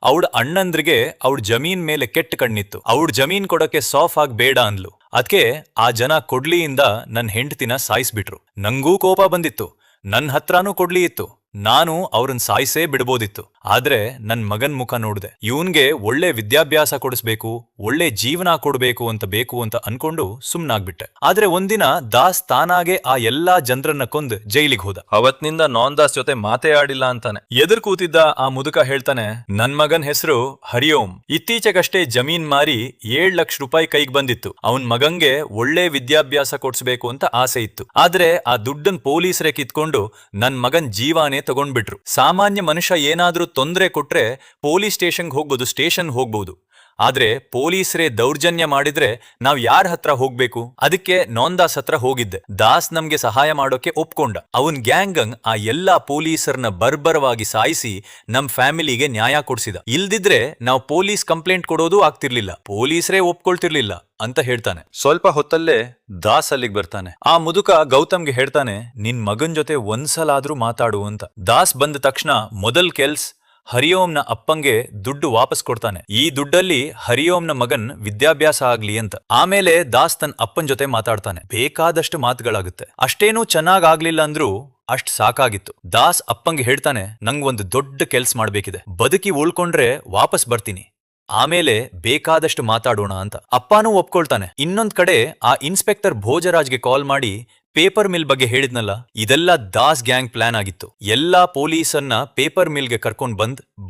ಅವಳ ಅಣ್ಣಂದ್ರಿಗೆ ಅವಳ ಜಮೀನ್ ಮೇಲೆ ಕೆಟ್ಟ ಕಣ್ಣಿತ್ತು. ಅವಳ ಜಮೀನ್ ಕೊಡಕ್ಕೆ ಸಾಫ್ ಆಗಿ ಬೇಡ ಅನ್ಲು. ಅದಕ್ಕೆ ಆ ಜನ ಕೊಡ್ಲಿಯಿಂದ ನನ್ ಹೆಂಡತಿನ ಸಾಯಿಸ್ಬಿಟ್ರು. ನಂಗೂ ಕೋಪ ಬಂದಿತ್ತು, ನನ್ ಹತ್ರನೂ ಕೊಡ್ಲಿ ಇತ್ತು, ನಾನು ಅವ್ರನ್ನ ಸಾಯಿಸೇ ಬಿಡ್ಬೋದಿತ್ತು. ಆದ್ರೆ ನನ್ ಮಗನ್ ಮುಖ ನೋಡ್ದೆ, ಇವನ್ಗೆ ಒಳ್ಳೆ ವಿದ್ಯಾಭ್ಯಾಸ ಕೊಡಿಸ್ಬೇಕು, ಒಳ್ಳೆ ಜೀವನ ಕೊಡ್ಬೇಕು ಅಂತ ಅನ್ಕೊಂಡು ಸುಮ್ನಾಗ್ಬಿಟ್ಟೆ. ಆದ್ರೆ ಒಂದಿನ ದಾಸ್ ತಾನಾಗೆ ಆ ಎಲ್ಲಾ ಜನರನ್ನ ಕೊಂದ್ ಜೈಲಿಗೆ ಹೋದ. ಅವತ್ನಿಂದ ನಾನ್ ದಾಸ್ ಜೊತೆ ಮಾತೇ ಆಡಿಲ್ಲ ಅಂತಾನೆ. ಎದುರು ಕೂತಿದ್ದ ಆ ಮುದುಕ ಹೇಳ್ತಾನೆ, ನನ್ ಮಗನ್ ಹೆಸರು ಹರಿಯೋಮ್. ಇತ್ತೀಚೆಗಷ್ಟೇ ಜಮೀನ್ ಮಾರಿ 7 ಲಕ್ಷ ರೂಪಾಯಿ ಕೈಗೆ ಬಂದಿತ್ತು. ಅವನ್ ಮಗಂಗೆ ಒಳ್ಳೆ ವಿದ್ಯಾಭ್ಯಾಸ ಕೊಡ್ಸ್ಬೇಕು ಅಂತ ಆಸೆ ಇತ್ತು. ಆದ್ರೆ ಆ ದುಡ್ಡನ್ ಪೊಲೀಸರೇ ಕಿತ್ಕೊಂಡು ನನ್ ಮಗನ್ ಜೀವಾನೇ ತಗೊಂಡ್ಬಿಟ್ರು. ಸಾಮಾನ್ಯ ಮನುಷ್ಯ ಏನಾದ್ರೂ ತೊಂದರೆ ಕೊಟ್ರೆ ಪೊಲೀಸ್ ಸ್ಟೇಷನ್ಗೆ ಹೋಗ್ಬೋದು, ಸ್ಟೇಷನ್ ಹೋಗ್ಬೋದು. ಆದ್ರೆ ಪೊಲೀಸರೇ ದೌರ್ಜನ್ಯ ಮಾಡಿದ್ರೆ ನಾವ್ ಯಾರ ಹತ್ರ ಹೋಗ್ಬೇಕು? ಅದಕ್ಕೆ ದಾಸ್ ಹತ್ರ ಹೋಗಿದ್ದೆ. ದಾಸ್ ನಮ್ಗೆ ಸಹಾಯ ಮಾಡೋಕೆ ಒಪ್ಕೊಂಡ. ಅವನ್ ಗ್ಯಾಂಗಂಗ್ ಆ ಎಲ್ಲಾ ಪೊಲೀಸರನ್ನ ಬರ್ಬರವಾಗಿ ಸಾಯಿಸಿ ನಮ್ ಫ್ಯಾಮಿಲಿಗೆ ನ್ಯಾಯ ಕೊಡ್ಸಿದ. ಇಲ್ದಿದ್ರೆ ನಾವ್ ಪೊಲೀಸ್ ಕಂಪ್ಲೇಂಟ್ ಕೊಡೋದು ಆಗ್ತಿರ್ಲಿಲ್ಲ, ಪೊಲೀಸರೇ ಒಪ್ಕೊಳ್ತಿರ್ಲಿಲ್ಲ ಅಂತ ಹೇಳ್ತಾನೆ. ಸ್ವಲ್ಪ ಹೊತ್ತಲ್ಲೇ ದಾಸ್ ಅಲ್ಲಿಗೆ ಬರ್ತಾನೆ. ಆ ಮುದುಕ ಗೌತಮ್ಗೆ ಹೇಳ್ತಾನೆ, ನಿನ್ ಮಗನ್ ಜೊತೆ ಒಂದ್ಸಲಾದ್ರೂ ಮಾತಾಡು ಅಂತ. ದಾಸ್ ಬಂದ ತಕ್ಷಣ ಮೊದಲ್ ಕೆಲ್ಸ ಹರಿಯೋಮ್ನ ಅಪ್ಪಂಗೆ ದುಡ್ಡು ವಾಪಸ್ ಕೊಡ್ತಾನೆ. ಈ ದುಡ್ಡಲ್ಲಿ ಹರಿಯೋಮ್ನ ಮಗನ್ ವಿದ್ಯಾಭ್ಯಾಸ ಆಗ್ಲಿ ಅಂತ. ಆಮೇಲೆ ದಾಸ್ ತನ್ನ ಅಪ್ಪನ್ ಜೊತೆ ಮಾತಾಡ್ತಾನೆ. ಬೇಕಾದಷ್ಟು ಮಾತುಗಳಾಗುತ್ತೆ. ಅಷ್ಟೇನೂ ಚೆನ್ನಾಗಾಗ್ಲಿಲ್ಲ ಅಂದ್ರೂ ಅಷ್ಟ್ ಸಾಕಾಗಿತ್ತು. ದಾಸ್ ಅಪ್ಪಂಗೆ ಹೇಳ್ತಾನೆ, ನಂಗ್ ಒಂದು ದೊಡ್ಡ ಕೆಲ್ಸ ಮಾಡ್ಬೇಕಿದೆ, ಬದುಕಿ ಉಳ್ಕೊಂಡ್ರೆ ವಾಪಸ್ ಬರ್ತೀನಿ, ಆಮೇಲೆ ಬೇಕಾದಷ್ಟು ಮಾತಾಡೋಣ ಅಂತ. ಅಪ್ಪಾನೂ ಒಪ್ಕೊಳ್ತಾನೆ. ಇನ್ನೊಂದ್ ಕಡೆ ಆ ಇನ್ಸ್ಪೆಕ್ಟರ್ ಭೋಜರಾಜ್ಗೆ ಕಾಲ್ ಮಾಡಿ ಪೇಪರ್ ಮಿಲ್ ಬಗ್ಗೆ ಹೇಳಿದ್ನಲ್ಲ, ಇದೆಲ್ಲ ದಾಸ್ ಗ್ಯಾಂಗ್ ಪ್ಲಾನ್ ಆಗಿತ್ತು. ಎಲ್ಲಾ ಪೊಲೀಸನ್ನ ಪೇಪರ್ ಮಿಲ್ಗೆ ಕರ್ಕೊಂಡ್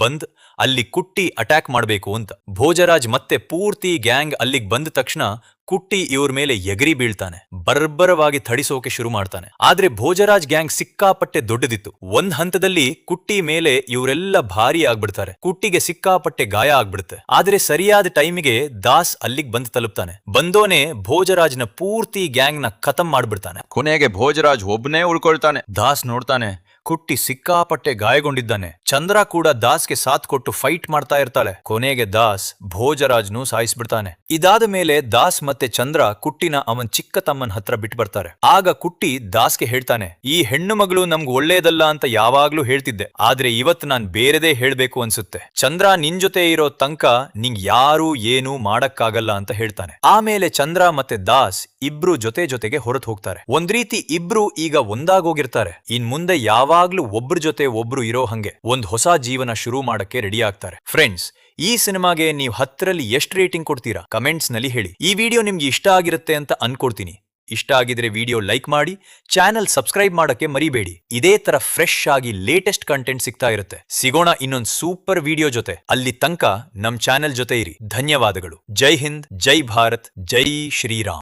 ಬಂದ್ ಅಲ್ಲಿ ಕುಟ್ಟಿ ಅಟ್ಯಾಕ್ ಮಾಡ್ಬೇಕು ಅಂತ. ಭೋಜರಾಜ್ ಮತ್ತೆ ಪೂರ್ತಿ ಗ್ಯಾಂಗ್ ಅಲ್ಲಿಗೆ ಬಂದ ತಕ್ಷಣ ಕುಟ್ಟಿ ಇವ್ರ ಮೇಲೆ ಎಗರಿ ಬೀಳ್ತಾನೆ. ಬರ್ಬರವಾಗಿ ಥಡಿಸೋಕೆ ಶುರು ಮಾಡ್ತಾನೆ. ಆದ್ರೆ ಭೋಜರಾಜ್ ಗ್ಯಾಂಗ್ ಸಿಕ್ಕಾಪಟ್ಟೆ ದೊಡ್ಡದಿತ್ತು. ಒಂದ್ ಹಂತದಲ್ಲಿ ಕುಟ್ಟಿ ಮೇಲೆ ಇವರೆಲ್ಲ ಭಾರಿ ಆಗ್ಬಿಡ್ತಾರೆ. ಕುಟ್ಟಿಗೆ ಸಿಕ್ಕಾಪಟ್ಟೆ ಗಾಯ ಆಗ್ಬಿಡುತ್ತೆ. ಆದ್ರೆ ಸರಿಯಾದ ಟೈಮಿಗೆ ದಾಸ್ ಅಲ್ಲಿಗೆ ಬಂದು ತಲುಪ್ತಾನೆ. ಬಂದೋನೆ ಭೋಜರಾಜ್ನ ಪೂರ್ತಿ ಗ್ಯಾಂಗ್ ನ ಖತಮ್ ಮಾಡ್ಬಿಡ್ತಾನೆ. ಕೊನೆಗೆ ಭೋಜರಾಜ್ ಒಬ್ನೇ ಉಳ್ಕೊಳ್ತಾನೆ. ದಾಸ್ ನೋಡ್ತಾನೆ, ಕುಟ್ಟಿ ಸಿಕ್ಕಾಪಟ್ಟೆ ಗಾಯಗೊಂಡಿದ್ದಾನೆ. ಚಂದ್ರ ಕೂಡ ದಾಸ್ಗೆ ಸಾಥ್ ಕೊಟ್ಟು ಫೈಟ್ ಮಾಡ್ತಾ ಇರ್ತಾಳೆ. ಕೊನೆಗೆ ದಾಸ್ ಭೋಜರಾಜ್ನು ಸಾಯಿಸ್ಬಿಡ್ತಾನೆ. ಇದಾದ ಮೇಲೆ ದಾಸ್ ಮತ್ತೆ ಚಂದ್ರ ಕುಟ್ಟಿನ ಅವನ್ ಚಿಕ್ಕ ತಮ್ಮನ್ ಹತ್ರ ಬಿಟ್ಟು ಬರ್ತಾರೆ. ಆಗ ಕುಟ್ಟಿ ದಾಸ್ಗೆ ಹೇಳ್ತಾನೆ, ಈ ಹೆಣ್ಣು ಮಗಳು ನಮ್ಗ್ ಒಳ್ಳೇದಲ್ಲ ಅಂತ ಯಾವಾಗ್ಲೂ ಹೇಳ್ತಿದ್ದೆ, ಆದ್ರೆ ಇವತ್ ನಾನ್ ಬೇರೆದೇ ಹೇಳ್ಬೇಕು ಅನ್ಸುತ್ತೆ. ಚಂದ್ರ ನಿನ್ ಜೊತೆ ಇರೋ ತನಕ ನಿಂಗ್ ಯಾರೂ ಏನೂ ಮಾಡಕ್ಕಾಗಲ್ಲ ಅಂತ ಹೇಳ್ತಾನೆ. ಆಮೇಲೆ ಚಂದ್ರ ಮತ್ತೆ ದಾಸ್ ಇಬ್ರು ಜೊತೆಗೆ ಹೊರಟು ಹೋಗ್ತಾರೆ. ಒಂದ್ ರೀತಿ ಇಬ್ರು ಈಗ ಒಂದಾಗೋಗಿರ್ತಾರೆ. ಇನ್ ಮುಂದೆ ಯಾವ ಯಾವಾಗ್ಲೂ ಒಬ್ರ ಜೊತೆ ಒಬ್ರು ಇರೋ ಹಂಗೆ ಒಂದ್ ಹೊಸ ಜೀವನ ಶುರು ಮಾಡಕ್ಕೆ ರೆಡಿ ಆಗ್ತಾರೆ. ಫ್ರೆಂಡ್ಸ್, ಈ ಸಿನಿಮಾಗೆ ನೀವು 10ರಲ್ಲಿ ಎಷ್ಟು ರೇಟಿಂಗ್ ಕೊಡ್ತೀರಾ ಕಮೆಂಟ್ಸ್ ನಲ್ಲಿ ಹೇಳಿ. ಈ ವಿಡಿಯೋ ನಿಮ್ಗೆ ಇಷ್ಟ ಆಗಿರುತ್ತೆ ಅಂತ ಅನ್ಕೊಡ್ತೀನಿ. ಇಷ್ಟ ಆಗಿದ್ರೆ ವಿಡಿಯೋ ಲೈಕ್ ಮಾಡಿ, ಚಾನೆಲ್ ಸಬ್ಸ್ಕ್ರೈಬ್ ಮಾಡಕ್ಕೆ ಮರಿಬೇಡಿ. ಇದೇ ತರ ಫ್ರೆಶ್ ಆಗಿ ಲೇಟೆಸ್ಟ್ ಕಂಟೆಂಟ್ ಸಿಗ್ತಾ ಇರುತ್ತೆ. ಸಿಗೋಣ ಇನ್ನೊಂದು ಸೂಪರ್ ವಿಡಿಯೋ ಜೊತೆ. ಅಲ್ಲಿ ತನಕ ನಮ್ ಚಾನೆಲ್ ಜೊತೆ ಇರಿ. ಧನ್ಯವಾದಗಳು. ಜೈ ಹಿಂದ್, ಜೈ ಭಾರತ್, ಜೈ ಶ್ರೀರಾಮ್.